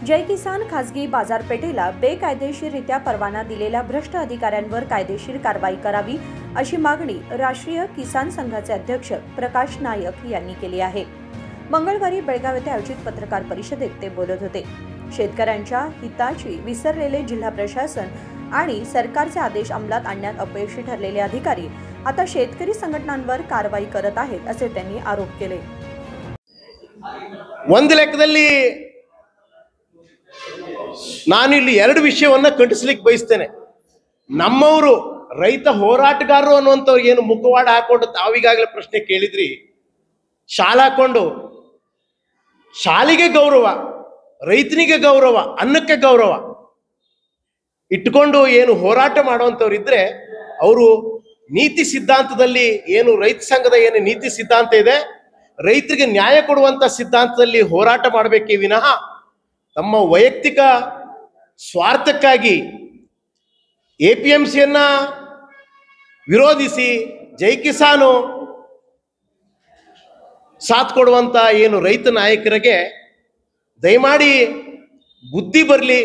जय किसान खासगी बाजारपेठेला बेकायदेशीररित्या परवाना दिलेल्या भ्रष्ट अधिकाऱ्यांवर कायदेशीर कारवाई करावी अशी मागणी राष्ट्रीय किसान संघाचे अध्यक्ष प्रकाश नायक यांनी केली आहे। मंगळवारी बेळगाव येथे आयोजित पत्रकार परिषदेत ते बोलत होते। शेतकऱ्यांच्या हिताची विसरलेले जिल्हा प्रशासन आणि सरकारचे आदेश अंमलात आणण्यात अपयशी ठरलेले अधिकारी आता शेतकरी संघटनांवर कारवाई करत आहेत असे त्यांनी आरोप केले। ಒಂದು ಲೆಕ್ಕದಲ್ಲಿ ನಾನು ಇಲ್ಲಿ ಎರಡು ವಿಷಯವನ್ನ ಖಂಡಿಸಲಿಕ್ಕೆ ಬಯಸ್ತೇನೆ। ನಮ್ಮವರು ರೈತ ಹೋರಾಟಗಾರರು ಅನ್ನುವಂತವ್ರು ಏನು ಮುಖವಾಡ ಹಾಕೊಂಡು ತಾವಿಗಾಗಲೇ ಪ್ರಶ್ನೆ ಕೇಳಿದ್ರಿ, ಶಾಲೆ ಹಾಕೊಂಡು ಶಾಲೆಗೆ ಗೌರವ, ರೈತನಿಗೆ ಗೌರವ, ಅನ್ನಕ್ಕೆ ಗೌರವ ಇಟ್ಟುಕೊಂಡು ಏನು ಹೋರಾಟ ಮಾಡುವಂತವ್ರು ಇದ್ರೆ ಅವರು ನೀತಿ ಸಿದ್ಧಾಂತದಲ್ಲಿ ಏನು ರೈತ ಸಂಘದ ಏನು ನೀತಿ ಸಿದ್ಧಾಂತ ಇದೆ, ರೈತರಿಗೆ ನ್ಯಾಯ ಕೊಡುವಂತ ಸಿದ್ಧಾಂತದಲ್ಲಿ ಹೋರಾಟ ಮಾಡಬೇಕೇ ವಿನಃ ತಮ್ಮ ವೈಯಕ್ತಿಕ ಸ್ವಾರ್ಥಕ್ಕಾಗಿ ಎಪಿಎಂಸಿಯನ್ನ ವಿರೋಧಿಸಿ ಜೈ ಕಿಸಾನ್ ಸಾಥ್ ಕೊಡುವಂತ ಏನು ರೈತ ನಾಯಕರಿಗೆ ದಯಮಾಡಿ ಬುದ್ಧಿ ಬರಲಿ।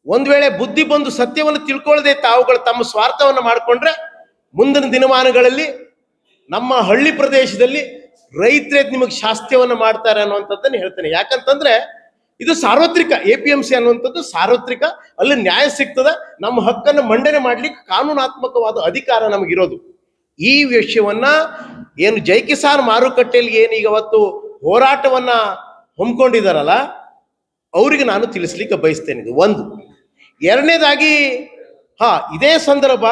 ಒಂದು ವೇಳೆ ಬುದ್ಧಿ ಬಂದು ಸತ್ಯವನ್ನು ತಿಳ್ಕೊಳ್ಳದೆ ತಾವುಗಳು ತಮ್ಮ ಸ್ವಾರ್ಥವನ್ನು ಮಾಡಿಕೊಂಡ್ರೆ ಮುಂದಿನ ದಿನಮಾನಗಳಲ್ಲಿ ನಮ್ಮ ಹಳ್ಳಿ ಪ್ರದೇಶದಲ್ಲಿ ರೈತರೇ ನಿಮಗೆ ಶಾಸ್ತ್ಯವನ್ನು ಮಾಡ್ತಾರೆ ಅನ್ನುವಂಥದ್ದನ್ನು ಹೇಳ್ತೇನೆ। ಯಾಕಂತಂದ್ರೆ ಇದು ಸಾರ್ವತ್ರಿಕ ಎಪಿಎಂಸಿ ಅನ್ನುವಂಥದ್ದು ಸಾರ್ವತ್ರಿಕ, ಅಲ್ಲಿ ನ್ಯಾಯ ಸಿಗ್ತದೆ, ನಮ್ಮ ಹಕ್ಕನ್ನು ಮಂಡನೆ ಮಾಡ್ಲಿಕ್ಕೆ ಕಾನೂನಾತ್ಮಕವಾದ ಅಧಿಕಾರ ನಮಗಿರೋದು। ಈ ವಿಷಯವನ್ನ ಏನು ಜೈ ಕಿಸಾನ್ ಮಾರುಕಟ್ಟೆಯಲ್ಲಿ ಏನೀಗ ಅವತ್ತು ಹೋರಾಟವನ್ನ ಹಮ್ಮಿಕೊಂಡಿದಾರಲ್ಲ ಅವರಿಗೆ ನಾನು ತಿಳಿಸ್ಲಿಕ್ಕೆ ಬಯಸ್ತೇನೆ। ಇದು ಒಂದು। ಎರಡನೇದಾಗಿ ಇದೇ ಸಂದರ್ಭ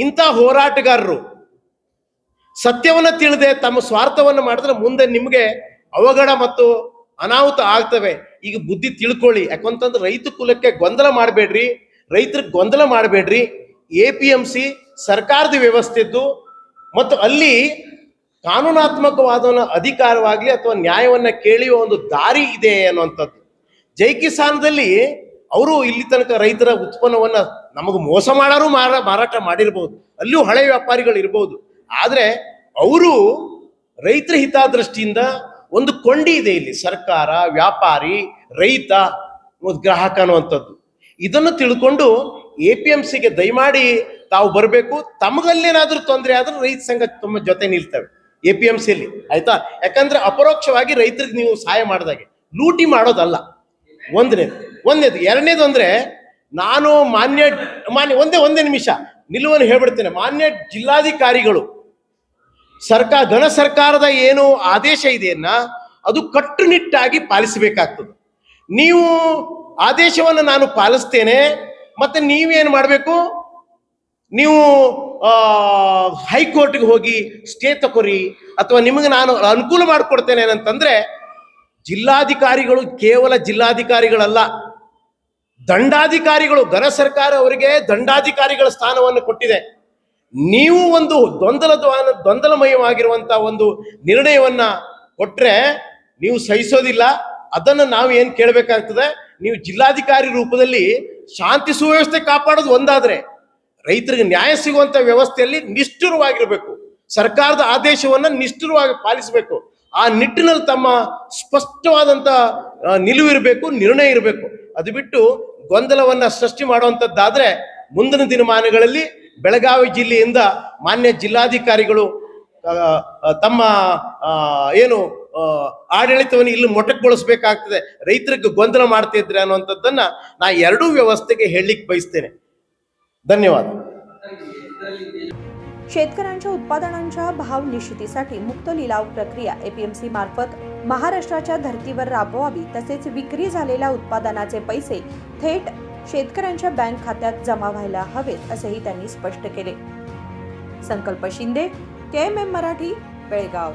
ಇಂಥ ಹೋರಾಟಗಾರರು ಸತ್ಯವನ್ನ ತಿಳಿದೆ ತಮ್ಮ ಸ್ವಾರ್ಥವನ್ನು ಮಾಡಿದ್ರೆ ಮುಂದೆ ನಿಮಗೆ ಅವಘಡ ಮತ್ತು ಅನಾಹುತ ಆಗ್ತವೆ। ಈಗ ಬುದ್ಧಿ ತಿಳ್ಕೊಳ್ಳಿ। ಯಾಕಂತಂದ್ರೆ ರೈತ ಕುಲಕ್ಕೆ ಗೊಂದಲ ಮಾಡಬೇಡ್ರಿ, ರೈತರಿಗೆ ಗೊಂದಲ ಮಾಡಬೇಡ್ರಿ। ಎಪಿಎಂಸಿ ಸರ್ಕಾರದ ವ್ಯವಸ್ಥೆದ್ದು ಮತ್ತು ಅಲ್ಲಿ ಕಾನೂನಾತ್ಮಕವಾದ ಅಧಿಕಾರವಾಗ್ಲಿ ಅಥವಾ ನ್ಯಾಯವನ್ನ ಕೇಳುವ ಒಂದು ದಾರಿ ಇದೆ ಅನ್ನುವಂಥದ್ದು। ಜೈ ಕಿಸಾನ್ದಲ್ಲಿ ಅವರು ಇಲ್ಲಿ ತನಕ ರೈತರ ಉತ್ಪನ್ನವನ್ನ ನಮಗೆ ಮೋಸ ಮಾಡಾರು ಮಾರಾಟ ಮಾಡಿರ್ಬೋದು, ಅಲ್ಲಿಯೂ ಹಳೆ ವ್ಯಾಪಾರಿಗಳು ಇರ್ಬೋದು, ಆದ್ರೆ ಅವರು ರೈತರ ಹಿತದೃಷ್ಟಿಯಿಂದ ಒಂದು ಕೊಂಡಿ ಇದೆ ಇಲ್ಲಿ, ಸರ್ಕಾರ, ವ್ಯಾಪಾರಿ, ರೈತ, ಗ್ರಾಹಕ ಅನ್ನುವಂಥದ್ದು। ಇದನ್ನು ತಿಳ್ಕೊಂಡು ಎಪಿಎಂಸಿಗೆ ದಯಮಾಡಿ ತಾವು ಬರಬೇಕು। ತಮಗಲ್ಲೇನಾದ್ರೂ ತೊಂದರೆ ಆದ್ರೆ ರೈತ ಸಂಘ ತಮ್ಮ ಜೊತೆ ನಿಲ್ತವೆ ಎಪಿಎಂಸಿಯಲ್ಲಿ, ಆಯ್ತಾ? ಯಾಕಂದ್ರೆ ಅಪರೋಕ್ಷವಾಗಿ ರೈತರಿಗೆ ನೀವು ಸಹಾಯ ಮಾಡಿದಾಗೆ ಲೂಟಿ ಮಾಡೋದಲ್ಲ, ಒಂದನೇದು। ಎರಡನೇದು ಅಂದ್ರೆ ನಾನು ಮಾನ್ಯ ಒಂದೇ ನಿಮಿಷ ನಿಲುವನ್ನು ಹೇಳ್ಬಿಡ್ತೇನೆ। ಮಾನ್ಯ ಜಿಲ್ಲಾಧಿಕಾರಿಗಳು ಘನ ಸರ್ಕಾರದ ಏನು ಆದೇಶ ಇದೆಯನ್ನ ಅದು ಕಟ್ಟುನಿಟ್ಟಾಗಿ ಪಾಲಿಸಬೇಕಾಗ್ತದೆ। ನೀವು ಆದೇಶವನ್ನು ನಾನು ಪಾಲಿಸ್ತೇನೆ, ಮತ್ತೆ ನೀವೇನು ಮಾಡಬೇಕು, ನೀವು ಹೈಕೋರ್ಟ್ಗೆ ಹೋಗಿ ಸ್ಟೇ ತಗೋರಿ ಅಥವಾ ನಿಮಗೆ ನಾನು ಅನುಕೂಲ ಮಾಡಿಕೊಡ್ತೇನೆ ಅಂತಂದ್ರೆ ಜಿಲ್ಲಾಧಿಕಾರಿಗಳು ಕೇವಲ ಜಿಲ್ಲಾಧಿಕಾರಿಗಳಲ್ಲ, ದಂಡಾಧಿಕಾರಿಗಳು। ಘನ ಸರ್ಕಾರ ಅವರಿಗೆ ದಂಡಾಧಿಕಾರಿಗಳ ಸ್ಥಾನವನ್ನು ಕೊಟ್ಟಿದೆ। ನೀವು ಒಂದು ಗೊಂದಲಮಯವಾಗಿರುವಂತಹ ಒಂದು ನಿರ್ಣಯವನ್ನ ಕೊಟ್ರೆ ನೀವು ಸಹಿಸೋದಿಲ್ಲ। ಅದನ್ನು ನಾವು ಏನ್ ಕೇಳಬೇಕಾಗ್ತದೆ, ನೀವು ಜಿಲ್ಲಾಧಿಕಾರಿ ರೂಪದಲ್ಲಿ ಶಾಂತಿ ಸುವ್ಯವಸ್ಥೆ ಕಾಪಾಡೋದು ಒಂದಾದ್ರೆ ರೈತರಿಗೆ ನ್ಯಾಯ ಸಿಗುವಂತ ವ್ಯವಸ್ಥೆಯಲ್ಲಿ ನಿಷ್ಠುರವಾಗಿರ್ಬೇಕು, ಸರ್ಕಾರದ ಆದೇಶವನ್ನ ನಿಷ್ಠುರವಾಗಿ ಪಾಲಿಸಬೇಕು। ಆ ನಿಟ್ಟಿನಲ್ಲಿ ತಮ್ಮ ಸ್ಪಷ್ಟವಾದಂತ ನಿಲುವು ಇರಬೇಕು, ನಿರ್ಣಯ ಇರಬೇಕು। ಅದು ಬಿಟ್ಟು ಗೊಂದಲವನ್ನ ಸೃಷ್ಟಿ ಮಾಡುವಂತದ್ದಾದ್ರೆ ಮುಂದಿನ ದಿನಮಾನಗಳಲ್ಲಿ ಬೆಳಗಾವಿ ಜಿಲ್ಲೆಯಿಂದ ಮಾನ್ಯ ಜಿಲ್ಲಾಧಿಕಾರಿಗಳು ತಮ್ಮ ಏನು ಆಡಳಿತವನ್ನು ಇಲ್ಲಿ ಮೊಟಕುಗೊಳಿಸಬೇಕಾಗ್ತದೆ, ರೈತರಿಗೆ ಗೊಂದಲ ಮಾಡ್ತಿದ್ರೆ ಅನ್ನುವಂಥದ್ದನ್ನ ನಾ ಎರಡೂ व्यवस्थेಗೆ ಹೇಳಲಿಕ್ಕೆ ಬಯಸ್ತೇನೆ। धन्यवाद। शेतकऱ्यांच्या उत्पादनांच्या भाव निश्चितीसाठी मुक्त लिलाव प्रक्रिया एपीएमसी मार्फत महाराष्ट्राच्या धर्तीवर राबवावी, तसेच विक्री झालेल्या उत्पादनाचे पैसे थेट शेतकऱ्यांच्या बँक खात्यात जमा व्हायला हवेत असेही त्यांनी स्पष्ट केले। संकल्प शिंदे, KMM मराठी, बेळगाव।